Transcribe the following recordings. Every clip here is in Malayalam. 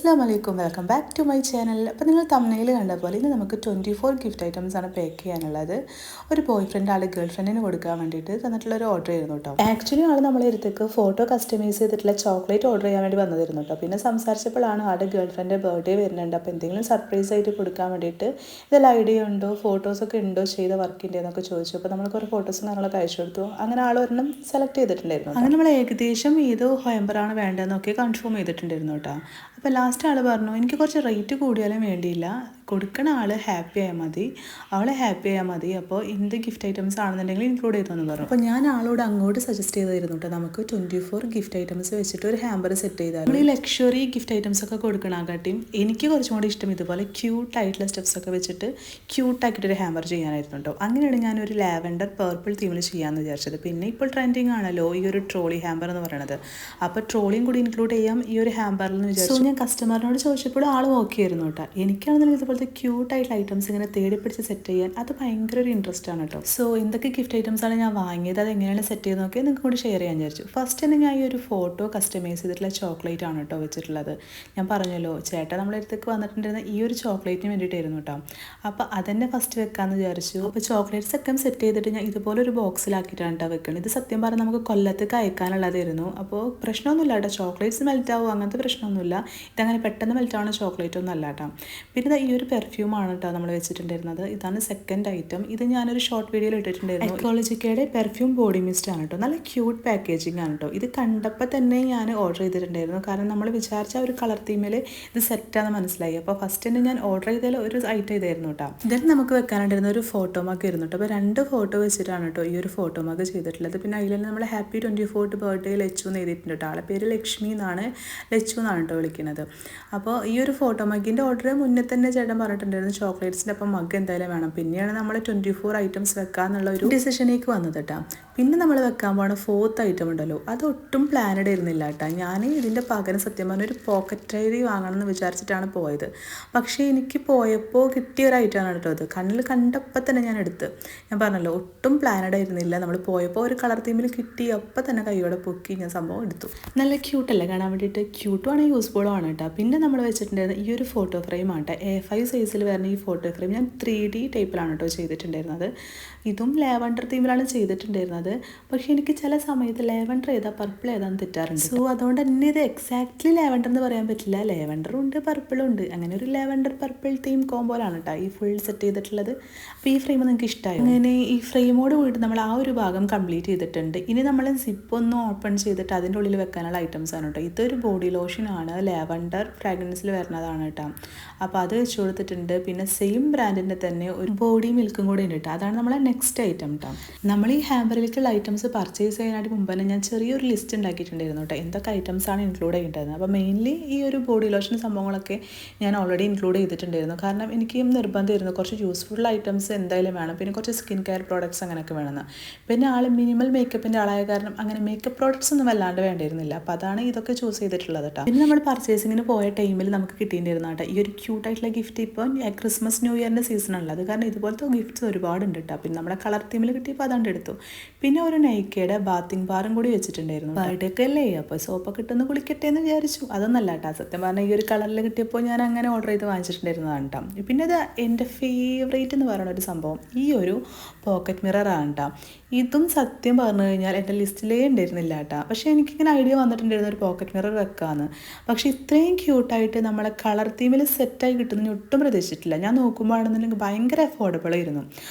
അസ്സലാമലൈക്കും, welcome back to my channel. അപ്പോൾ നിങ്ങൾ തമ്മിൽ കണ്ട പോലെ ഇന്ന് നമുക്ക് 24 ഗിഫ്റ്റ് ഐറ്റംസ് ആണ് പാക്ക് ചെയ്യാനുള്ളത്. ഒരു ബോയ് ഫ്രണ്ട് ആൾ ഗേൾ ഫ്രണ്ടിന് കൊടുക്കാൻ വേണ്ടിയിട്ട് തന്നിട്ടുള്ള ഒരു ഓർഡർ ആയിരുന്നു കേട്ടോ. ആക്ച്വലി ആൾ നമ്മളെ അടുത്തേക്ക് ഫോട്ടോ കസ്റ്റമൈസ് ചെയ്തിട്ടുള്ള ചോക്ലേറ്റ് ഓർഡർ ചെയ്യാൻ വേണ്ടി വന്നതായിരുന്നു കേട്ടോ. പിന്നെ സംസാരിച്ചപ്പോഴാണ് ആളുടെ ഗേൾ ഫ്രണ്ടിൻ്റെ ബർത്ത്ഡേ വരുന്നുണ്ട്, അപ്പോൾ എന്തെങ്കിലും സർപ്രൈസ് ആയിട്ട് കൊടുക്കാൻ വേണ്ടിയിട്ട് ഇതെല്ലാം ഐഡിയ ഉണ്ടോ, ഫോട്ടോസൊക്കെ ഉണ്ടോ ചെയ്ത വർക്കിൻ്റെ എന്നൊക്കെ ചോദിച്ചു. അപ്പോൾ നമ്മൾ കുറേ ഫോട്ടോസും കാര്യങ്ങളൊക്കെ അയച്ചു കൊടുത്തു. അങ്ങനെ ആൾ ഒരെണ്ണം സെലക്ട് ചെയ്തിട്ടുണ്ടായിരുന്നു. അങ്ങനെ നമ്മൾ ഏകദേശം ഏത് ഹോയമ്പറാണ് വേണ്ടതെന്നൊക്കെ കൺഫേം ചെയ്തിട്ടുണ്ടായിരുന്നു കേട്ടോ. അപ്പോൾ ലാസ്റ്റ് ആൾ പറഞ്ഞു എനിക്ക് കുറച്ച് റേറ്റ് കൂടിയാലും വേണ്ടിയില്ല, കൊടുക്കണ ആൾ ഹാപ്പി ആയാൽ മതി, അവളെ ഹാപ്പി ആയാൽ മതി, അപ്പോൾ എന്ത് ഗിഫ്റ്റ് ഐറ്റംസ് ആണെന്നുണ്ടെങ്കിൽ ഇൻക്ലൂഡ് ചെയ്തെന്ന് പറഞ്ഞു. അപ്പോൾ ഞാൻ ആളോട് അങ്ങോട്ട് സജസ്റ്റ് ചെയ്തായിരുന്നു കേട്ടോ, നമുക്ക് 24 ഗിഫ്റ്റ് ഐറ്റംസ് വെച്ചിട്ട് ഒരു ഹാമ്പർ സെറ്റ് ചെയ്താൽ നമ്മൾ ഈ ലക്ഷറി ഗിഫ്റ്റ് ഐറ്റംസ് ഒക്കെ കൊടുക്കണക്കാട്ടിയും എനിക്ക് കുറച്ചും കൂടി ഇഷ്ടം ഇതുപോലെ ക്യൂട്ടായിട്ടുള്ള സ്റ്റെപ്സ് ഒക്കെ വെച്ചിട്ട് ക്യൂട്ടാക്കിയിട്ടൊരു ഹാമ്പർ ചെയ്യാനായിരുന്നു കേട്ടോ. അങ്ങനെയാണ് ഞാനൊരു ലാവൻഡർ പർപ്പിൾ തീമിൽ ചെയ്യാമെന്ന് വിചാരിച്ചത്. പിന്നെ ഇപ്പോൾ ട്രെൻഡിങ് ആണല്ലോ ഈ ഒരു ട്രോളി ഹാമ്പർ എന്ന് പറയുന്നത്, അപ്പോൾ ട്രോളിയും കൂടി ഇൻക്ലൂഡ് ചെയ്യാം ഈ ഒരു ഹാമ്പറിൽ എന്ന് വിചാരിച്ചു. ഞാൻ കസ്റ്റമറിനോട് ചോദിച്ചപ്പോൾ ആൾ ഓക്കെ ആയിരുന്നു കേട്ടോ. എനിക്കാണെന്നുണ്ടെങ്കിൽ ഇതുപോലത്തെ ക്യൂട്ടായിട്ടുള്ള ഐറ്റംസ് ഇങ്ങനെ തേടി പിടിച്ച് സെറ്റ് ചെയ്യാൻ അത് ഭയങ്കര ഒരു ഇൻട്രസ്റ്റ് ആണ് കേട്ടോ. സോ എന്തൊക്കെ ഗിഫ്റ്റ് ഐറ്റംസ് ആണ് ഞാൻ വാങ്ങിയത്, അത് എങ്ങനെയാണ് സെറ്റ് ചെയ്ത് നോക്കിയാൽ നിങ്ങൾക്ക് കൂടി ഷെയർ ചെയ്യാൻ വിചാരിച്ചു. ഫസ്റ്റ് തന്നെ ഞാൻ ഈ ഒരു ഫോട്ടോ കസ്റ്റമൈസ് ചെയ്തിട്ടുള്ള ചോക്ലേറ്റ് ആണ് കേട്ടോ വെച്ചിട്ടുള്ളത്. ഞാൻ പറഞ്ഞല്ലോ ചേട്ടാ നമ്മളെ അടുത്തേക്ക് വന്നിട്ടുണ്ടായിരുന്ന ഈ ഒരു ചോക്ലേറ്റിന് വേണ്ടിയിട്ടായിരുന്നു കേട്ടോ. അപ്പോൾ അതന്നെ ഫസ്റ്റ് വെക്കാമെന്ന് വിചാരിച്ചു. അപ്പോൾ ചോക്ലേറ്റ്സ് ഒക്കെ സെറ്റ് ചെയ്തിട്ട് ഞാൻ ഇതുപോലെ ഒരു ബോക്സിലാക്കിയിട്ടാണ് കേട്ടോ വെക്കുന്നത്. ഇത് സത്യം പറഞ്ഞാൽ നമുക്ക് കൊല്ലത്തേക്ക് അയക്കാനുള്ളതായിരുന്നു. അപ്പോൾ പ്രശ്നമൊന്നുമില്ല കേട്ടോ, ചോക്ലേറ്റ്സ് മെൽറ്റ് ആവും അങ്ങനത്തെ പ്രശ്നമൊന്നുമില്ല. ഇതങ്ങനെ പെട്ടെന്ന് മെൽറ്റാവുന്ന ചോക്ലേറ്റ് ഒന്നും അല്ല കേട്ടോ. പിന്നെ ഈ ഒരു പെർഫ്യൂമാണ് കേട്ടോ നമ്മൾ വെച്ചിട്ടുണ്ടായിരുന്നത്. ഇതാണ് സെക്കൻഡ് ഐറ്റം. ഇത് ഞാനൊരു ഷോർട്ട് വീഡിയോയിൽ ഇട്ടിട്ടുണ്ടായിരുന്നു. എക്കോളജിക്കയുടെ പെർഫ്യൂം ബോഡി മിസ്റ്റ് ആണ് കേട്ടോ. നല്ല ക്യൂട്ട് പാക്കേജിങ് ആണ് കേട്ടോ. ഇത് കണ്ടപ്പോൾ തന്നെ ഞാൻ ഓർഡർ ചെയ്തിട്ടുണ്ടായിരുന്നു, കാരണം നമ്മൾ വിചാരിച്ച ഒരു കളർ തീമിൽ ഇത് സെറ്റാണെന്ന് മനസ്സിലായി. അപ്പോൾ ഫസ്റ്റ് തന്നെ ഞാൻ ഓർഡർ ചെയ്തതിൽ ഒരു ഐറ്റം ഇതായിരുന്നു കേട്ടോ. ഇതിൽ നമുക്ക് വെക്കാനായിട്ടിരുന്ന ഒരു ഫോട്ടോ മഗ് ആയിരുന്നു കേട്ടോ. അപ്പോൾ 2 ഫോട്ടോ വെച്ചിട്ടാണ് കേട്ടോ ഈ ഒരു ഫോട്ടോ മഗ് ചെയ്തിട്ടുള്ളത്. പിന്നെ അതിൽ നമ്മൾ ഹാപ്പി 24th ബർത്ത്ഡേ ലച്ചു എന്ന് എഴുതിയിട്ടുണ്ട് കേട്ടോ. ആളെ പേര് ലക്ഷ്മി എന്നാണ്, ലച്ചു എന്നാണ് കേട്ടോ വിളിക്കുന്നത്. അപ്പോൾ ഈ ഒരു ഫോട്ടോ മഗ്ഗിൻ്റെ ഓർഡർ മുന്നേ തന്നെ ചേട്ടൻ പറഞ്ഞിട്ടുണ്ടായിരുന്നു ചോക്ലേറ്റ്സിൻ്റെ അപ്പം മഗ് എന്തായാലും വേണം. പിന്നെയാണ് നമ്മൾ 24 ഐറ്റംസ് വെക്കാന്നുള്ള ഒരു ഡിസിഷനിലേക്ക് വന്നത് കേട്ടോ. പിന്നെ നമ്മൾ വെക്കാൻ പോകുന്ന 4th ഐറ്റം ഉണ്ടല്ലോ, അതൊട്ടും പ്ലാനഡ് ആയിരുന്നില്ല കേട്ടോ. ഞാൻ ഇതിൻ്റെ പകരം സത്യം പറഞ്ഞ ഒരു പോക്കറ്റ് ഡയറി വാങ്ങണം എന്ന് വിചാരിച്ചിട്ടാണ് പോയത്. പക്ഷേ എനിക്ക് പോയപ്പോൾ കിട്ടിയ ഒരു ഐറ്റമാണ് കേട്ടോ ഇത്. കണ്ണിൽ കണ്ടപ്പോൾ തന്നെ ഞാൻ എടുത്ത്, ഞാൻ പറഞ്ഞല്ലോ ഒട്ടും പ്ലാനഡ് ആയിരുന്നില്ല. നമ്മൾ പോയപ്പോൾ ഒരു കളർ തീമിൽ കിട്ടി, അപ്പോൾ തന്നെ കൈയോടെ പൊക്കി ഞാൻ സംഭവം എടുത്തു. നല്ല ക്യൂട്ടല്ലേ കാണാൻ വേണ്ടിയിട്ട്, ക്യൂട്ടും ആണ് യൂസ്ഫുള്ളും ആണ് കേട്ടോ. പിന്നെ നമ്മൾ വെച്ചിട്ടുണ്ടായിരുന്നത് ഈ ഒരു ഫോട്ടോ ഫ്രെയിം ആണ് കേട്ടോ. A5 സൈസിൽ വരുന്ന ഈ ഫോട്ടോ ഫ്രെയിം ഞാൻ 3D ടൈപ്പിലാണ് കേട്ടോ ചെയ്തിട്ടുണ്ടായിരുന്നത്. ഇതും ലാവൻഡർ തീമിലാണ് ചെയ്തിട്ടുണ്ടായിരുന്നത്. പക്ഷേ എനിക്ക് ചില സമയത്ത് ലാവൻഡർ ഏതാ പർപ്പിൾ ഏതാന്ന് തെറ്റാറുണ്ട്. സോ അതുകൊണ്ട് തന്നെ ഇത് എക്സാക്ട്ലി ലാവൻഡർ എന്ന് പറയാൻ പറ്റില്ല. ലാവൻഡറും ഉണ്ട് പർപ്പിളും ഉണ്ട്. അങ്ങനെ ഒരു ലാവൻഡർ പർപ്പിൾ തീം കോമ്പോലാണ് കേട്ടോ ഈ ഫുൾ സെറ്റ് ചെയ്തിട്ടുള്ളത്. അപ്പോൾ ഈ ഫ്രെയിം നിങ്ങൾക്ക് ഇഷ്ടമായി. അങ്ങനെ ഈ ഫ്രെയിമോട് കൂടി നമ്മൾ ആ ഒരു ഭാഗം കംപ്ലീറ്റ് ചെയ്തിട്ടുണ്ട്. ഇനി നമ്മൾ സിപ്പ് ഒന്ന് ഓപ്പൺ ചെയ്തിട്ട് അതിൻ്റെ ഉള്ളിൽ വെക്കാനുള്ള ഐറ്റംസ് ആണ് കേട്ടോ. ഇതൊരു ബോഡി ലോഷനാണ്, ലാവൻഡർ ഫ്രാഗ്രൻസിൽ വരുന്നതാണ് കേട്ടോ. അപ്പോൾ അത് വെച്ച് കൊടുത്തിട്ടുണ്ട്. പിന്നെ സെയിം ബ്രാൻഡിൻ്റെ തന്നെ ഒരു ബോഡി മിൽക്കും കൂടി ഉണ്ട് കേട്ടോ. അതാണ് നമ്മളെ നെക്സ്റ്റ് ഐറ്റം കേട്ടോ. നമ്മൾ ഈ ഹാമ്പറിലേക്കുള്ള ഐറ്റംസ് പർച്ചേസ് ചെയ്യാനായിട്ട് മുമ്പ് തന്നെ ഞാൻ ചെറിയൊരു ലിസ്റ്റ് ഉണ്ടാക്കിയിട്ടുണ്ടായിരുന്നു കേട്ടോ, എന്തൊക്കെ ഐറ്റംസാണ് ഇൻക്ലൂഡ് ചെയ്യേണ്ടത്. അപ്പോൾ മെയിൻലി ഈ ഒരു ബോഡി ലോഷൻ സംഭവങ്ങളൊക്കെ ഞാൻ ഓൾറെഡി ഇൻക്ലൂഡ് ചെയ്തിട്ടുണ്ടായിരുന്നു. കാരണം എനിക്ക് നിർബന്ധമായിരുന്നു കുറച്ച് യൂസ്ഫുൾ ഐറ്റംസ് എന്തായാലും വേണം. പിന്നെ കുറച്ച് സ്കിൻ കെയർ പ്രോഡക്ട്സ് അങ്ങനെയൊക്കെ വേണമെന്ന്. പിന്നെ ആൾ മിനിമൽ മേക്കപ്പിൻ്റെ ആളായ കാരണം അങ്ങനെ മേക്കപ്പ് പ്രോഡക്ട്സ് ഒന്നും വല്ലാണ്ട് വേണ്ടിയിരുന്നില്ല. അപ്പോൾ അതാണ് ഇതൊക്കെ ചൂസ് ചെയ്തിട്ടുള്ളത് കേട്ടോ. പിന്നെ നമ്മൾ പർച്ചേസിങ്ങിന് പോയ ടൈമിൽ നമുക്ക് കിട്ടിയിട്ടുണ്ടായിരുന്നു കേട്ടോ ഈ ഒരു ക്യൂട്ടായിട്ടുള്ള ഗിഫ്റ്റ്. ഇപ്പോൾ ക്രിസ്മസ് ന്യൂ ഇയറിൻ്റെ സീസണുള്ളത്, അത് കാരണം ഇതുപോലത്തെ ഗിഫ്റ്റ്സ് ഒരുപാടുണ്ട് കേട്ടോ. പിന്നെ നമ്മുടെ കളർ തീമിൽ കിട്ടിയപ്പോൾ അതാണ്ട് എടുത്തു. പിന്നെ ഒരു നൈക്കയുടെ ബാത്തിങ് ബാറും കൂടി വെച്ചിട്ടുണ്ടായിരുന്നു. ബർത്ത്ഡേ ഒക്കെ അല്ലേ, അപ്പോൾ സോപ്പൊക്കെ ഇട്ടൊന്ന് കുളിക്കട്ടെ എന്ന് വിചാരിച്ചു. അതൊന്നല്ല കേട്ടോ, സത്യം പറഞ്ഞാൽ ഈ ഒരു കളറിൽ കിട്ടിയപ്പോൾ ഞാൻ അങ്ങനെ ഓർഡർ ചെയ്ത് വാങ്ങിച്ചിട്ടുണ്ടായിരുന്നതാണ് കേട്ടോ. പിന്നെ ഇത് എൻ്റെ ഫേവറേറ്റ് എന്ന് പറയുന്ന ഒരു സംഭവം ഈ ഒരു പോക്കറ്റ് മിററാണ് കേട്ടോ. ഇതും സത്യം പറഞ്ഞു കഴിഞ്ഞാൽ എൻ്റെ ലിസ്റ്റിലേ ഉണ്ടായിരുന്നില്ല കേട്ടോ. പക്ഷേ എനിക്കിങ്ങനെ ഐഡിയ വന്നിട്ടുണ്ടായിരുന്നു ഒരു പോക്കറ്റ് മിറർ വെക്കാമെന്ന്. പക്ഷേ ഇത്രയും ക്യൂട്ടായിട്ട് നമ്മളെ കളർ തീമിൽ സെറ്റായി കിട്ടുന്നതിന് ഒട്ടും പ്രതീക്ഷിച്ചിട്ടില്ല. ഞാൻ നോക്കുമ്പോഴാണെന്നുണ്ടെങ്കിൽ ഭയങ്കര അഫോർഡബിൾ ആയിരുന്നു.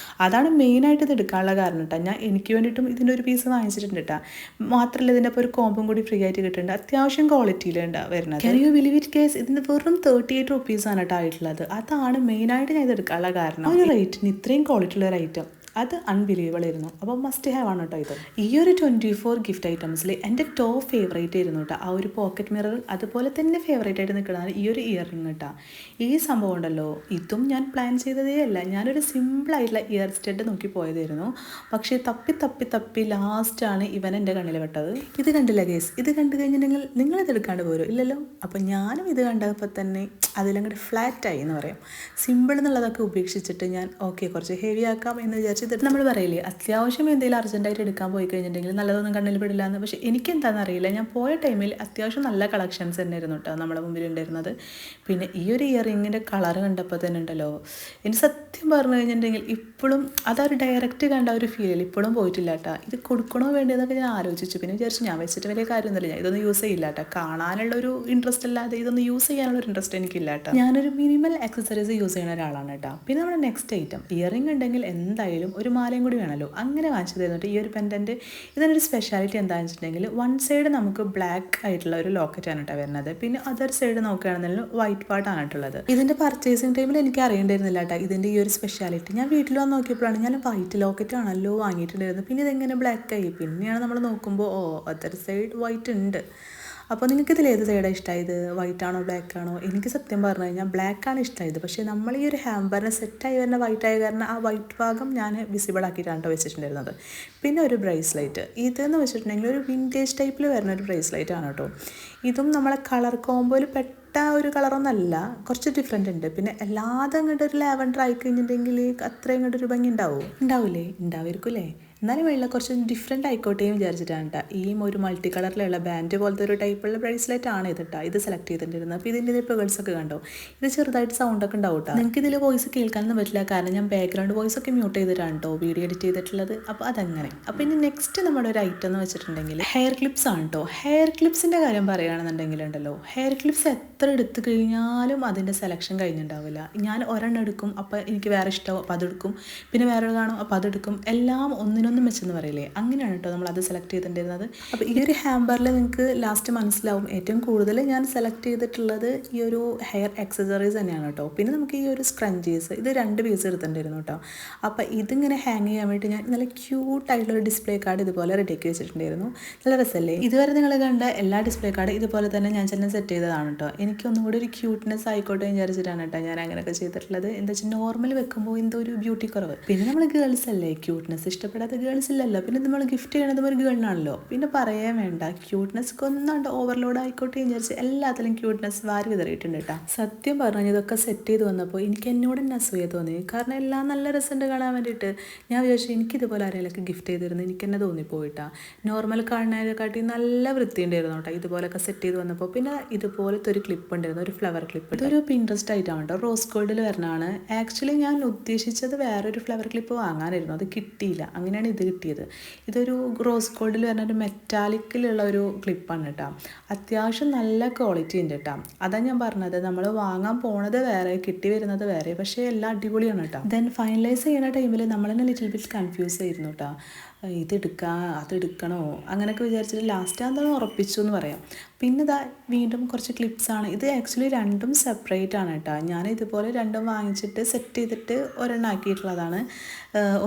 അതാണ് മെയിനായിട്ട് ഇത് എടുക്കാനുള്ള കാരണം കേട്ടോ. ഞാൻ എനിക്ക് വേണ്ടിയിട്ടും ഇതിൻ്റെ ഒരു പീസ് വാങ്ങിച്ചിട്ടുണ്ട് കേട്ടോ. മാത്രമല്ല ഇതിൻ്റെ അപ്പോൾ ഒരു കോമ്പും കൂടി ഫ്രീ ആയിട്ട് കിട്ടുന്നുണ്ട്. അത്യാവശ്യം ക്വാളിറ്റിയിലുണ്ട് വരുന്നത്. Can you believe it guys, ഇതിന് വെറും 38 റുപ്പീസാണ് കേട്ടോ ആയിട്ടുള്ളത്. അതാണ് മെയിനായിട്ട് ഞാൻ ഇത് എടുക്കാനുള്ള കാരണം. ഒരു റേറ്റിന് ഇത്രയും ക്വാളിറ്റി ഉള്ള ഒരു ഐറ്റം അത് അൺബിലീവബിൾ ആയിരുന്നു. അപ്പോൾ മസ്റ്റ് ഹാവ് ആണ് കേട്ടോ ഇത്. ഈ ഒരു 24 ഗിഫ്റ്റ് ഐറ്റംസിൽ എൻ്റെ ടോപ്പ് ഫേവറേറ്റ് ആയിരുന്നു കേട്ടോ ആ ഒരു പോക്കറ്റ് മിറർ. അതുപോലെ തന്നെ ഫേവറേറ്റ് ആയിട്ട് നിൽക്കുന്നതാണ് ഈ ഒരു ഇയർ റിംഗ് കേട്ടോ. ഈ സംഭവം ഉണ്ടല്ലോ, ഇതും ഞാൻ പ്ലാൻ ചെയ്തതേ അല്ല. ഞാനൊരു സിമ്പിളായിട്ടുള്ള ഇയർ സ്റ്റഡ് നോക്കി പോയതായിരുന്നു. പക്ഷേ തപ്പി ലാസ്റ്റാണ് ഇവൻ എൻ്റെ കണ്ണിൽ പെട്ടത്. ഇത് കണ്ടില്ല ഗേസ്, ഇത് കണ്ടു കഴിഞ്ഞിട്ടുണ്ടെങ്കിൽ നിങ്ങളിത് എടുക്കാണ്ട് പോരും ഇല്ലല്ലോ. അപ്പോൾ ഞാനും ഇത് കണ്ടപ്പോൾ തന്നെ അതിലങ്ങോട്ട് ഫ്ലാറ്റായി എന്ന് പറയാം. സിമ്പിൾ എന്നുള്ളതൊക്കെ ഉപേക്ഷിച്ചിട്ട് ഞാൻ ഓക്കെ കുറച്ച് ഹെവി ആക്കാം എന്ന് വിചാരിച്ച് ചെയ്തിട്ട് നമ്മൾ പറയില്ലേ അത്യാവശ്യം എന്തെങ്കിലും അർജൻറ്റായിട്ട് എടുക്കാൻ പോയി കഴിഞ്ഞിട്ടുണ്ടെങ്കിൽ നല്ലതൊന്നും കണ്ണിൽ പെടില്ല എന്ന്. പക്ഷേ എനിക്കെന്താണെന്ന് അറിയില്ല, ഞാൻ പോയ ടൈമിൽ അത്യാവശ്യം നല്ല കളക്ഷൻസ് തന്നെ ആയിരുന്നു കേട്ടോ നമ്മുടെ മുമ്പിൽ ഉണ്ടായിരുന്നത്. പിന്നെ ഈ ഒരു ഇയറിങ്ങിൻ്റെ കളർ കണ്ടപ്പോൾ തന്നെ ഉണ്ടല്ലോ, എനിക്ക് സത്യം പറഞ്ഞു കഴിഞ്ഞിട്ടുണ്ടെങ്കിൽ ഇപ്പോഴും അതൊരു ഡയറക്റ്റ് കണ്ട ഒരു ഫീൽ ഇപ്പോഴും പോയിട്ടില്ല കേട്ടോ. ഇത് കൊടുക്കണോ വേണ്ടതെന്നൊക്കെ ഞാൻ ആലോചിച്ചു. പിന്നെ വിചാരിച്ചു ഞാൻ വെച്ചിട്ട് വലിയ കാര്യമൊന്നുമില്ല, ഞാൻ ഇതൊന്നും യൂസ് ചെയ്യില്ല കേട്ടോ. കാണാനുള്ളൊരു ഇൻട്രസ്റ്റ് അല്ലാതെ ഇതൊന്നും യൂസ് ചെയ്യാനുള്ളൊരു ഇൻട്രസ്റ്റ് എനിക്കില്ല കേട്ടോ. ഞാനൊരു മിനിമൽ ആക്സസറീസ് യൂസ് ചെയ്യുന്ന ഒരാളാണ് കേട്ടോ. പിന്നെ നമ്മുടെ നെക്സ്റ്റ് ഐറ്റം ഇയറിംഗ് ഉണ്ടെങ്കിൽ എന്തായാലും ഒരു മാലയും കൂടി വേണമല്ലോ. അങ്ങനെ വാങ്ങിച്ചു തരുന്നുണ്ട് ഈ ഒരു പെൻഡൻറ്റ്. ഇതിനൊരു സ്പെഷ്യാലിറ്റി എന്താണെന്ന് വെച്ചിട്ടുണ്ടെങ്കിൽ വൺ സൈഡ് നമുക്ക് ബ്ലാക്ക് ആയിട്ടുള്ള ഒരു ലോക്കറ്റാണ് കേട്ടോ വരുന്നത്. പിന്നെ അതർ സൈഡ് നോക്കുകയാണെന്നുണ്ടെങ്കിൽ വൈറ്റ് പാർട്ടാണ് കേട്ടുള്ളത്. ഇതിൻ്റെ പർച്ചേസിങ് ടൈമിൽ എനിക്ക് അറിയേണ്ടിയിരുന്നില്ല കേട്ടോ ഇതിൻ്റെ ഈ ഒരു സ്പെഷ്യാലിറ്റി. ഞാൻ വീട്ടിൽ വന്ന് നോക്കിയപ്പോഴാണ് ഞാൻ വൈറ്റ് ലോക്കറ്റ് ആണല്ലോ വാങ്ങിയിട്ടുണ്ടായിരുന്നത്. പിന്നെ ഇതെങ്ങനെ ബ്ലാക്ക് ആയി. പിന്നെയാണ് നമ്മൾ നോക്കുമ്പോൾ അതർ സൈഡ് വൈറ്റ് ഉണ്ട്. അപ്പോൾ നിങ്ങൾക്ക് ഇതിൽ ഏത് സൈഡാണ് ഇഷ്ടമായത്, വൈറ്റ് ആണോ ബ്ലാക്ക് ആണോ? എനിക്ക് സത്യം പറഞ്ഞു കഴിഞ്ഞാൽ ബ്ലാക്കാണ് ഇഷ്ടമായത്. പക്ഷേ നമ്മൾ ഈ ഒരു ഹാമ്പറിന് സെറ്റായി വരുന്ന വൈറ്റ് ആയ കാരണം ആ വൈറ്റ് ഭാഗം ഞാൻ വിസിബിൾ ആക്കിയിട്ടാണ് വെച്ചിട്ടുണ്ടായിരുന്നത്. പിന്നെ ഒരു ബ്രേസ്ലൈറ്റ്, ഇതെന്ന് വെച്ചിട്ടുണ്ടെങ്കിൽ ഒരു വിൻറ്റേജ് ടൈപ്പിൽ വരുന്ന ഒരു ബ്രേസ്ലൈറ്റ് ആണ് കേട്ടോ. ഇതും നമ്മളെ കളർ കോമ്പോയിൽ ഒരു കളറൊന്നല്ല, കുറച്ച് ഡിഫറെൻ്റ് ഉണ്ട്. പിന്നെ എല്ലാതും അങ്ങോട്ട് ഒരു ലാവൻഡർ ആയി കഴിഞ്ഞിട്ടുണ്ടെങ്കിൽ അത്രയും ഇങ്ങോട്ടൊരു ഭംഗി ഉണ്ടാവില്ലേ? ഉണ്ടാവുമായിരിക്കും. എന്നാലും വെള്ള കുറച്ച് ഡിഫറെൻ്റ് ആയിക്കോട്ടെയും വിചാരിച്ചിട്ടാണ് കേട്ടോ ഈ ഒരു മൾട്ടി കളറിലുള്ള ബാൻഡ് പോലത്തെ ഒരു ടൈപ്പുള്ള ബ്രേസ്ലെറ്റ് ആണ് ഇത് കേട്ടോ. ഇത് സെലക്ട് ചെയ്തിട്ടുണ്ടായിരുന്നത്. അപ്പോൾ ഇതിൻ്റെ പേഴ്സൊക്കെ കണ്ടോ, ഇത് ചെറുതായിട്ട് സൗണ്ടൊക്കെ ഉണ്ടാവും കേട്ടോ. നിങ്ങൾക്ക് ഇതിൽ വോയിസ് കേൾക്കാനൊന്നും പറ്റില്ല, കാരണം ഞാൻ ബാക്ക്ഗ്രൗണ്ട് വോയിസ് ഒക്കെ മ്യൂട്ട് ചെയ്തിട്ടാണ് കേട്ടോ വീഡിയോ എഡിറ്റ് ചെയ്തിട്ടുള്ളത്. അപ്പോൾ അതങ്ങനെ. അപ്പോൾ ഇനി നെക്സ്റ്റ് നമ്മുടെ ഒരു ഐറ്റം എന്ന് വെച്ചിട്ടുണ്ടെങ്കിൽ ഹെയർ ക്ലിപ്സ് ആണ് കേട്ടോ. ഹെയർ ക്ലിപ്സിൻ്റെ കാര്യം പറയുകയാണെന്നുണ്ടെങ്കിൽ ഉണ്ടല്ലോ, ഹെയർ ക്ലിപ്സ് എത്ര എടുത്തു കഴിഞ്ഞാലും അതിൻ്റെ സെലക്ഷൻ കഴിഞ്ഞിട്ടുണ്ടാവില്ല. ഞാൻ ഒരെണ്ണം എടുക്കും, അപ്പോൾ എനിക്ക് വേറെ ഇഷ്ടമാവും, അപ്പോൾ അതെടുക്കും. പിന്നെ വേറെ കാണും, അപ്പോൾ അതെടുക്കും. എല്ലാം ഒന്നിനൊന്നും വെച്ചെന്ന് പറയില്ലേ, അങ്ങനെയാണ് കേട്ടോ നമ്മൾ അത് സെലക്ട് ചെയ്തിട്ടുണ്ടായിരുന്നത്. അപ്പോൾ ഈ ഒരു ഹാമ്പറിൽ നിങ്ങൾക്ക് ലാസ്റ്റ് മനസ്സിലാവും ഏറ്റവും കൂടുതൽ ഞാൻ സെലക്ട് ചെയ്തിട്ടുള്ളത് ഈ ഒരു ഹെയർ ആക്സസറീസ് തന്നെയാണ് കേട്ടോ. പിന്നെ നമുക്ക് ഈ ഒരു സ്ക്രഞ്ചീസ്, ഇത് 2 പീസ് എടുത്തിട്ടുണ്ടായിരുന്നു കേട്ടോ. അപ്പോൾ ഇതിങ്ങനെ ഹാങ് ചെയ്യാൻ വേണ്ടി ഞാൻ നല്ല ക്യൂട്ടായിട്ടുള്ളൊരു ഡിസ്പ്ലേ കാർഡ് ഇതുപോലെ റെഡിയാക്കി വെച്ചിട്ടുണ്ടായിരുന്നു. നല്ല രസമല്ലേ? ഇതുവരെ നിങ്ങൾ കണ്ട എല്ലാ ഡിസ്പ്ലേ കാർഡ് ഇതുപോലെ തന്നെ ഞാൻ തന്നെ സെറ്റ് ചെയ്തതാണ് കേട്ടോ. എനിക്കൊന്നും കൂടി ഒരു ക്യൂട്ട്നെസ് ആയിക്കോട്ടെ എന്ന് വിചാരിച്ചിട്ടാണ് കേട്ടോ ഞാൻ അങ്ങനെയൊക്കെ ചെയ്തിട്ടുള്ളത്. എന്താ വെച്ചാൽ നോർമൽ വെക്കുമ്പോൾ എന്തോ ഒരു ബ്യൂട്ടി കുറവ്. പിന്നെ നമ്മൾ ഗേൾസ് അല്ലേ, ക്യൂട്ട്നെസ് ഇഷ്ടപ്പെടാത്ത ഗേൾസ് ഇല്ലല്ലോ. പിന്നെ നമ്മൾ ഗിഫ്റ്റ് ചെയ്യണതും ഒരു ഗേളിനാണല്ലോ. പിന്നെ പറയാൻ വേണ്ട, ക്യൂട്ട്നെസ് ഒന്നാണ്ട് ഓവർലോഡ് ആയിക്കോട്ടെ എന്ന് വിചാരിച്ച് എല്ലാത്തിലും ക്യൂട്ട്നെസ് വാരി വിതറിയിട്ടുണ്ട് കേട്ടോ. സത്യം പറഞ്ഞു ഇതൊക്കെ സെറ്റ് ചെയ്ത് വന്നപ്പോൾ എനിക്ക് എന്നോട് തന്നെ അസൂയ തോന്നി. കാരണം എല്ലാം നല്ല രസമുണ്ട് കാണാൻ വേണ്ടിയിട്ട്. ഞാൻ വിചാരിച്ചു എനിക്കിതുപോലെ ആരെങ്കിലൊക്കെ ഗിഫ്റ്റ് ചെയ്തിരുന്നു, എനിക്ക് തന്നെ തോന്നിപ്പോയിട്ടാ. നോർമൽ കാണുന്നതിനെക്കാട്ടി നല്ല വൃത്തിയുണ്ടായിരുന്നു കേട്ടോ ഇതുപോലൊക്കെ സെറ്റ് ചെയ്ത് വന്നപ്പോൾ. പിന്നെ ഇതുപോലത്തെ ഒരു ക്ലിപ്പ് ഉണ്ടായിരുന്നു, ഒരു ഫ്ലവർ ക്ലിപ്പ്. ഇതൊരു പിൻട്രസ്റ്റ് ആയിട്ടാണ് കേട്ടോ, റോസ് ഗോൾഡിൽ വരണതാണ്. ആക്ച്വലി ഞാൻ ഉദ്ദേശിച്ചത് വേറൊരു ഫ്ലവർ ക്ലിപ്പ് വാങ്ങാനായിരുന്നു, അത് കിട്ടിയില്ല. അങ്ങനെയാണ് ഇത് കിട്ടിയത്. ഇതൊരു റോസ് ഗോൾഡിൽ വരുന്ന ഒരു മെറ്റാലിക്കിലുള്ള ഒരു ക്ലിപ്പാണ് കേട്ടോ. അത്യാവശ്യം നല്ല ക്വാളിറ്റി ഉണ്ട് കേട്ടോ. അതാണ് ഞാൻ പറഞ്ഞത്, നമ്മൾ വാങ്ങാൻ പോണത് വേറെ, കിട്ടി വരുന്നത് വേറെ, പക്ഷേ എല്ലാം അടിപൊളിയാണ് കേട്ടോ. ദെൻ ഫൈനലൈസ് ചെയ്യുന്ന ടൈമിൽ നമ്മൾ തന്നെ ലിറ്റിൽ ബിറ്റ് കൺഫ്യൂസ് ആയിരുന്നു കേട്ടോ. ഇതെടുക്കാം അതെടുക്കണോ അങ്ങനെയൊക്കെ വിചാരിച്ചിട്ട് ലാസ്റ്റ് എന്താണ് ഉറപ്പിച്ചു എന്ന് പറയാം. പിന്നെ ഇതാ വീണ്ടും കുറച്ച് ക്ലിപ്സാണ്. ഇത് ആക്ച്വലി രണ്ടും സെപ്പറേറ്റ് ആണ് കേട്ടോ. ഞാൻ ഇതുപോലെ രണ്ടും വാങ്ങിച്ചിട്ട് സെറ്റ് ചെയ്തിട്ട് ഒരെണ്ണം ആക്കിയിട്ടുള്ളതാണ്.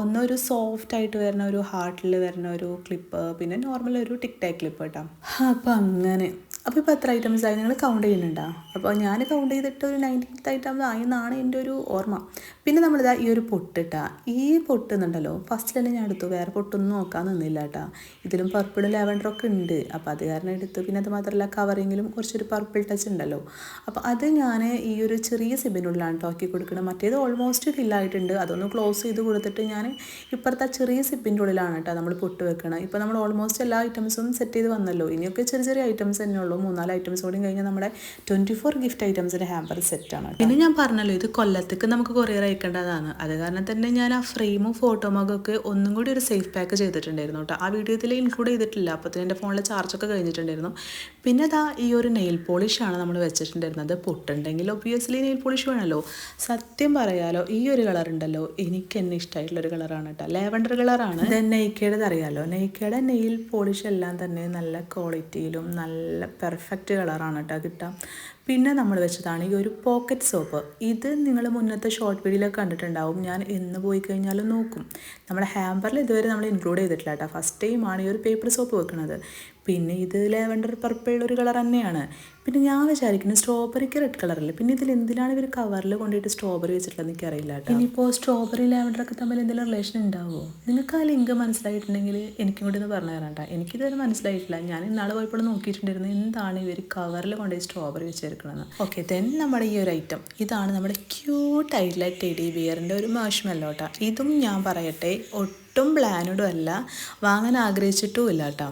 ഒന്നൊരു സോഫ്റ്റ് ആയിട്ട് വരുന്ന ഒരു ഹാർട്ടിൽ വരുന്ന ഒരു ക്ലിപ്പ്, പിന്നെ നോർമൽ ഒരു ടിക് ടാക് ക്ലിപ്പ് കേട്ടോ. അപ്പോൾ അങ്ങനെ. അപ്പോൾ ഇപ്പോൾ എത്ര ഐറ്റംസ് ആയി നിങ്ങൾ കൗണ്ട് ചെയ്യുന്നുണ്ടോ? അപ്പോൾ ഞാൻ കൗണ്ട് ചെയ്തിട്ട് ഒരു 19th ഐറ്റം ആയി എന്നാണ് എൻ്റെ ഒരു ഓർമ്മ. പിന്നെ നമ്മളിതാ ഈ ഒരു പൊട്ടിട്ടാ, ഈ പൊട്ടുന്നുണ്ടല്ലോ ഫസ്റ്റ് തന്നെ ഞാൻ എടുത്തു, വേറെ പൊട്ടൊന്നും നോക്കാൻ നിന്നില്ല കേട്ടോ. ഇതിലും പർപ്പിളും ലാവൻഡറൊക്കെ ഉണ്ട്, അപ്പോൾ അത് കാരണം എടുത്തു. പിന്നെ അത് മാത്രമല്ല കവറിങ്ങിലും കുറച്ചൊരു പർപ്പിൾ ടച്ച് ഉണ്ടല്ലോ, അപ്പോൾ അത് ഞാൻ ഈ ഒരു ചെറിയ സിബിനുള്ളിലാണ് ടോക്കി കൊടുക്കണം. മറ്റേത് ഓൾമോസ്റ്റ് ഫില്ലായിട്ടുണ്ട്, അതൊന്ന് ക്ലോസ് ചെയ്ത് കൊടുത്തിട്ട് ഞാൻ ഇപ്പുറത്തെ ചെറിയ സിബിൻ്റെ ഉള്ളിലാണ് കേട്ടോ നമ്മൾ പൊട്ട് വെക്കണം. ഇപ്പോൾ നമ്മൾ ഓൾമോസ്റ്റ് എല്ലാ ഐറ്റംസും സെറ്റ് ചെയ്ത് വന്നല്ലോ, ഇനിയൊക്കെ ചെറിയ ചെറിയ ഐറ്റംസ് തന്നെ ഉള്ളൂ. 3-4 ഐറ്റംസ് കൂടി കഴിഞ്ഞാൽ നമ്മുടെ 24 ഗിഫ്റ്റ് ഐറ്റംസിൻ്റെ ഹാമ്പർ സെറ്റാണ്. പിന്നെ ഞാൻ പറഞ്ഞല്ലോ ഇത് കൊല്ലത്തേക്ക് നമുക്ക് കൊറിയർ അയക്കേണ്ടതാണ്. അത് കാരണം തന്നെ ഞാൻ ആ ഫ്രെയിമും ഫോട്ടോമൊക്കെ ഒന്നും കൂടി ഒരു സേഫ് പാക്ക് ചെയ്തിട്ടുണ്ടായിരുന്നു കേട്ടോ. ആ വീഡിയോയിൽ ഇൻക്ലൂഡ് ചെയ്തിട്ടില്ല, അപ്പോൾ എൻ്റെ ഫോണിൽ ചാർജൊക്കെ കഴിഞ്ഞിട്ടുണ്ടായിരുന്നു. പിന്നെ അതാ ഈ ഒരു നെയിൽ പോളിഷാണ് നമ്മൾ വെച്ചിട്ടുണ്ടായിരുന്നത്. പൊട്ടുണ്ടെങ്കിൽ ഒബ്വിയസ്ലി നെയിൽ പോളിഷ് വേണമല്ലോ. സത്യം പറയാലോ ഈ ഒരു കളർ ഉണ്ടല്ലോ എനിക്ക് എന്നെ ഇഷ്ടമായിട്ടുള്ളൊരു കളറാണ് കേട്ടോ, ലാവൻഡർ കളറാണ്. ദെൻ നെയ്ക്കയുടെ അറിയാമല്ലോ, നെയ്ക്കയുടെ നെയിൽ പോളിഷ് എല്ലാം തന്നെ നല്ല ക്വാളിറ്റിയിലും നല്ല പെർഫെക്റ്റ് കളറാണ് കേട്ടോ കിട്ടാം. പിന്നെ നമ്മൾ വെച്ചതാണ് ഈ ഒരു പോക്കറ്റ് സോപ്പ്. ഇത് നിങ്ങൾ മുന്നത്തെ ഷോർട്ട് വീഡിയോയിലൊക്കെ കണ്ടിട്ടുണ്ടാവും. ഞാൻ എന്ന് പോയി കഴിഞ്ഞാലും നോക്കും. നമ്മുടെ ഹാമ്പറിൽ ഇതുവരെ നമ്മൾ ഇൻക്ലൂഡ് ചെയ്തിട്ടില്ല കേട്ടോ, ഫസ്റ്റ് ടൈമാണ് ഈ ഒരു പേപ്പർ സോപ്പ് വെക്കുന്നത്. പിന്നെ ഇത് ലാവൻഡർ പർപ്പിൾ ഒരു കളർ തന്നെയാണ്. പിന്നെ ഞാൻ വിചാരിക്കുന്നത് സ്ട്രോബെറിക്ക് റെഡ് കളറില്ല. പിന്നെ ഇതിൽ എന്തിനാണ് ഇവർ കവറിൽ കൊണ്ടുപോയിട്ട് സ്ട്രോബെറി വെച്ചിട്ടുള്ളത് എനിക്കറിയില്ല കേട്ടോ. ഇനിയിപ്പോൾ സ്ട്രോബെറി ലാവൻഡറൊക്കെ തമ്മിൽ എന്തെങ്കിലും റിലേഷൻ ഉണ്ടാവുമോ? നിങ്ങൾക്ക് ആ ലിങ്ക് മനസ്സിലായിട്ടുണ്ടെങ്കിൽ എനിക്കും കൂടി ഒന്ന് പറഞ്ഞു തരാം കേട്ടോ. എനിക്കിതുവരെ മനസ്സിലായിട്ടില്ല. ഞാൻ ഇന്നാൾ പോയപ്പോൾ നോക്കിയിട്ടുണ്ടായിരുന്നു എന്താണ് ഇവർ കവറിൽ കൊണ്ടുപോയി സ്ട്രോബെറി വെച്ചേർക്കണമെന്ന്. ഓക്കെ, ദെൻ നമ്മുടെ ഈ ഒരു ഐറ്റം ഇതാണ് നമ്മുടെ ക്യൂട്ടായിട്ടുള്ള ടെഡി ബിയറിൻ്റെ ഒരു മാഷ്മെല്ലോ കേട്ടോ. ഇതും ഞാൻ പറയട്ടെ ഒട്ടും പ്ലാനഡും അല്ല, വാങ്ങാൻ ആഗ്രഹിച്ചിട്ടും ഇല്ല കേട്ടോ.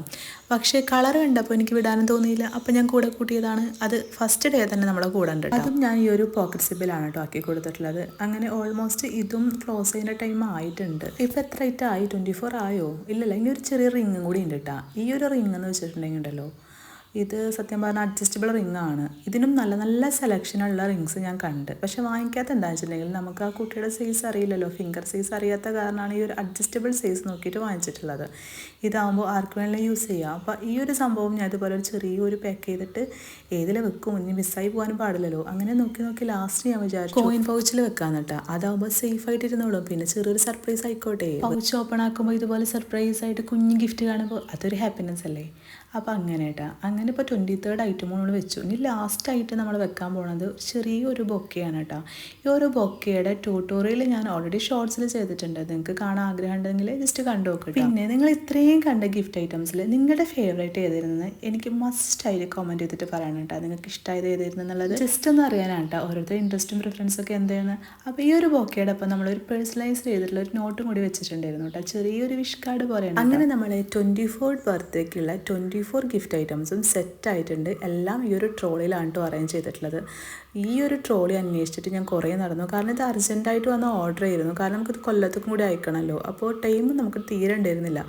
പക്ഷേ കളർ കണ്ടപ്പോൾ എനിക്ക് വിടാനും തോന്നിയില്ല. അപ്പോൾ ഞാൻ കൂടെ കൂട്ടിയതാണ്. അത് ഫസ്റ്റ് ഡേ തന്നെ നമ്മുടെ കൂടെ ഉണ്ട്. അതും ഞാൻ ഈ ഒരു പോക്കറ്റ് സിബിലാണ് കേട്ടോ ആക്കി കൊടുത്തിട്ടുള്ളത്. അങ്ങനെ ഓൾമോസ്റ്റ് ഇതും ക്ലോസ് ചെയ്യുന്ന ടൈം ആയിട്ടുണ്ട്. ഇപ്പോൾ എത്ര ഐറ്റം ആയി? 24 ആയോ? ഇല്ലല്ല, ഇനി ഒരു ചെറിയ റിങ്ങും കൂടി ഉണ്ട് കേട്ടോ. ഈ ഒരു റിങ് എന്ന് വെച്ചിട്ടുണ്ടെങ്കിൽ ഉണ്ടല്ലോ, ഇത് സത്യം പറഞ്ഞാൽ അഡ്ജസ്റ്റബിൾ റിങ്ങാണ്. ഇതിനും നല്ല നല്ല സെലക്ഷനുള്ള റിങ്സ് ഞാൻ കണ്ട്. പക്ഷെ വാങ്ങിക്കാത്ത എന്താണെന്ന് വെച്ചിട്ടുണ്ടെങ്കിൽ നമുക്ക് ആ കുട്ടിയുടെ സൈസ് അറിയില്ലല്ലോ, ഫിംഗർ സൈസ് അറിയാത്ത കാരണമാണ് ഈ ഒരു അഡ്ജസ്റ്റബിൾ സൈസ് നോക്കിയിട്ട് വാങ്ങിച്ചിട്ടുള്ളത്. ഇതാകുമ്പോൾ ആർക്ക് വേണമെങ്കിലും യൂസ് ചെയ്യാം. അപ്പോൾ ഈ ഒരു സംഭവം ഞാൻ ഇതുപോലെ ഒരു ചെറിയൊരു പാക്ക് ചെയ്തിട്ട് ഏതിൽ വെക്കും, ഇനി മിസ്സായി പോകാനും പാടില്ലല്ലോ. അങ്ങനെ നോക്കി നോക്കി ലാസ്റ്റ് ഞാൻ വിചാരിച്ചു കോയിൻ പൗച്ചിൽ വെക്കാന്ന് കേട്ടോ. അതാകുമ്പോൾ സേഫ് ആയിട്ട് ഇരുന്നോളും. പിന്നെ ചെറിയൊരു സർപ്രൈസ് ആയിക്കോട്ടെ. പൗച്ച് ഓപ്പൺ ആക്കുമ്പോൾ ഇതുപോലെ സർപ്രൈസ് ആയിട്ട് കുഞ്ഞ് ഗിഫ്റ്റ് കാണുമ്പോൾ അതൊരു ഹാപ്പിനെസ് അല്ലേ. അപ്പോൾ അങ്ങനെ കേട്ടോ. അങ്ങനെ ഇപ്പോൾ 23rd ഐറ്റം നമ്മൾ വെച്ചു. ഇനി ലാസ്റ്റായിട്ട് നമ്മൾ വെക്കാൻ പോകുന്നത് ചെറിയൊരു ബൊക്കെയാണ് കേട്ടോ. ഈ ഒരു ബൊക്കയുടെ ട്യൂട്ടോറിയൽ ഞാൻ ഓൾറെഡി ഷോർട്സിൽ ചെയ്തിട്ടുണ്ട്. നിങ്ങൾക്ക് കാണാൻ ആഗ്രഹം ഉണ്ടെങ്കിൽ ജസ്റ്റ് കണ്ടു നോക്കുക. പിന്നെ നിങ്ങൾ ഇത്രയും കണ്ട ഗിഫ്റ്റ് ഐറ്റംസിൽ നിങ്ങളുടെ ഫേവറേറ്റ് ഏതായിരുന്നെന്ന് എനിക്ക് മസ്റ്റായിട്ട് കമൻറ്റ് ചെയ്തിട്ട് പറയണം കേട്ടോ. നിങ്ങൾക്ക് ഇഷ്ടമായത് ഏതായിരുന്നു എന്നുള്ളത് ജസ്റ്റ് ഒന്ന് അറിയാനാണ് കേട്ടോ. ഓരോരുത്തർ ഇൻട്രസ്റ്റും പ്രിഫറൻസും ഒക്കെ എന്താണ്. അപ്പോൾ ഈ ഒരു ബൊക്കയുടെ ഒപ്പം നമ്മളൊരു പേഴ്സണലൈസ് ചെയ്തിട്ടുള്ള ഒരു നോട്ടും കൂടി വെച്ചിട്ടുണ്ടായിരുന്നു കേട്ടോ. ചെറിയൊരു വിഷ് കാർഡ് പോലെയാണ്. അങ്ങനെ നമ്മൾ 24th ബർത്ത്ഡേക്കുള്ള 24 ഗിഫ്റ്റ് ഐറ്റംസും സെറ്റായിട്ടുണ്ട്. എല്ലാം ഈ ഒരു ട്രോളിയിലാണ് കേട്ടോ അറേഞ്ച് ചെയ്തിട്ടുള്ളത്. ഈ ഒരു ട്രോളി അന്വേഷിച്ചിട്ട് ഞാൻ കുറേ നടന്നു. കാരണം ഇത് അർജൻറ്റായിട്ട് വന്ന ഓർഡർ ആയിരുന്നു. കാരണം നമുക്കിത് കൊല്ലത്തും കൂടി അയക്കണമല്ലോ. അപ്പോൾ ടൈം നമുക്ക് തീരെ ഉണ്ടായിരുന്നില്ല.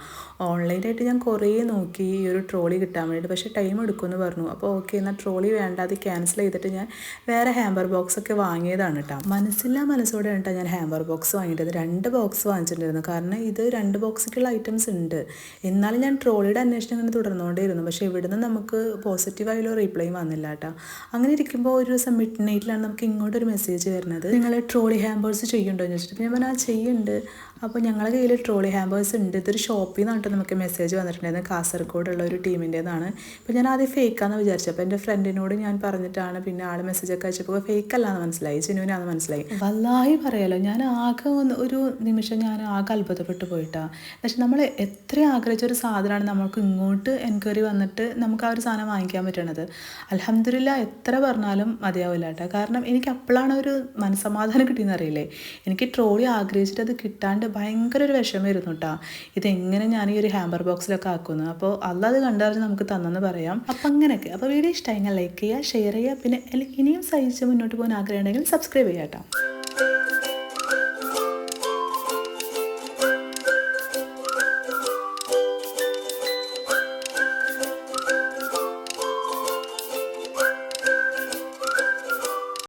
ഓൺലൈനായിട്ട് ഞാൻ കുറേ നോക്കി ഈ ഒരു ട്രോളി കിട്ടാൻ വേണ്ടിയിട്ട്. പക്ഷേ ടൈം എടുക്കുമെന്ന് പറഞ്ഞു. അപ്പോൾ ഓക്കെ, എന്നാൽ ട്രോളി വേണ്ട, അത് ക്യാൻസൽ ചെയ്തിട്ട് ഞാൻ വേറെ ഹാമ്പർ ബോക്സ് ഒക്കെ വാങ്ങിയതാണ് കേട്ടോ. മനസ്സില്ലാ മനസ്സോടെ കേട്ടോ ഞാൻ ഹാമ്പർ ബോക്സ് വാങ്ങിയിട്ടത്. 2 ബോക്സ് വാങ്ങിച്ചിട്ടുണ്ടായിരുന്നു. കാരണം ഇത് 2 ബോക്സിക്കുള്ള ഐറ്റംസ് ഉണ്ട്. എന്നാലും ഞാൻ ട്രോളിയുടെ അന്വേഷണം ഇങ്ങനെ തുടർന്നുകൊണ്ടേയിരുന്നു. പക്ഷേ ഇവിടുന്ന് നമുക്ക് പോസിറ്റീവായുള്ള റീപ്ലൈ വന്നില്ല കേട്ടോ. അങ്ങനെ ഇരിക്കുമ്പോൾ ഒരു ദിവസം മിഡ് നൈറ്റിലാണ് നമുക്ക് ഇങ്ങോട്ടൊരു മെസ്സേജ് വരുന്നത്, നിങ്ങൾ ട്രോളി ഹാമ്പേഴ്സ് ചെയ്യുന്നുണ്ടോ എന്ന് ചോദിച്ചിട്ട്. ഞാൻ പറഞ്ഞാൽ ചെയ്യുന്നുണ്ട്. അപ്പോൾ ഞങ്ങളുടെ കയ്യിൽ ട്രോളി ഹാമ്പേഴ്സ് ഉണ്ട്. ഇതൊരു ഷോപ്പിൽ നിന്നിട്ട് നമുക്ക് മെസ്സേജ് വന്നിട്ടുണ്ടായിരുന്നു. കാസർഗോഡുള്ള ഒരു ടീമിൻ്റെതാണ്. അപ്പോൾ ഞാൻ ആദ്യം ഫേക്കാന്ന് വിചാരിച്ചു. അപ്പോൾ എൻ്റെ ഫ്രണ്ടിനോട് ഞാൻ പറഞ്ഞിട്ടാണ് പിന്നെ ആൾ മെസ്സേജൊക്കെ അയച്ചപ്പോൾ ഫേക്ക് അല്ലാന്ന് മനസ്സിലായി, ജെന്യുവിനാന്ന് മനസ്സിലായി. വല്ലാഹി പറയാലോ, ഞാൻ ആകെ ഒരു നിമിഷം ഞാൻ ആകെ അത്ഭുതപ്പെട്ടു പോയിട്ടാണ്. പക്ഷെ നമ്മൾ എത്ര ആഗ്രഹിച്ചൊരു സാധനമാണ് നമ്മൾക്ക് ഇങ്ങോട്ട് എൻക്വയറി വന്നിട്ട് നമുക്ക് ആ ഒരു സാധനം വാങ്ങിക്കാൻ പറ്റണത്. അൽഹംദുലില്ലാ എത്ര പറഞ്ഞാലും മതിയാവില്ല കേട്ടോ. കാരണം എനിക്ക് അപ്പോഴാണ് ഒരു മനസ്സമാധാനം കിട്ടിയെന്ന് അറിയില്ലേ. എനിക്ക് ട്രോളി ആഗ്രഹിച്ചിട്ട് അത് കിട്ടാണ്ട് ഭയങ്കര ഒരു വിഷമമായിരുന്നു കേട്ടോ. ഇതെങ്ങനെ ഞാൻ ഈ ഒരു ഹാമ്പർ ബോക്സിലൊക്കെ ആക്കുന്നു. അപ്പോൾ അല്ലാതെ കണ്ടറിഞ്ഞ് നമുക്ക് തന്നെന്ന് പറയാം. അപ്പം അങ്ങനെയൊക്കെ. അപ്പോൾ വീഡിയോ ഇഷ്ടമായി ലൈക്ക് ചെയ്യുക, ഷെയർ ചെയ്യുക. പിന്നെ ഇനിയും സഹിച്ച് മുന്നോട്ട് പോകാൻ ആഗ്രഹം ഉണ്ടെങ്കിൽ സബ്സ്ക്രൈബ് ചെയ്യാം കേട്ടോ.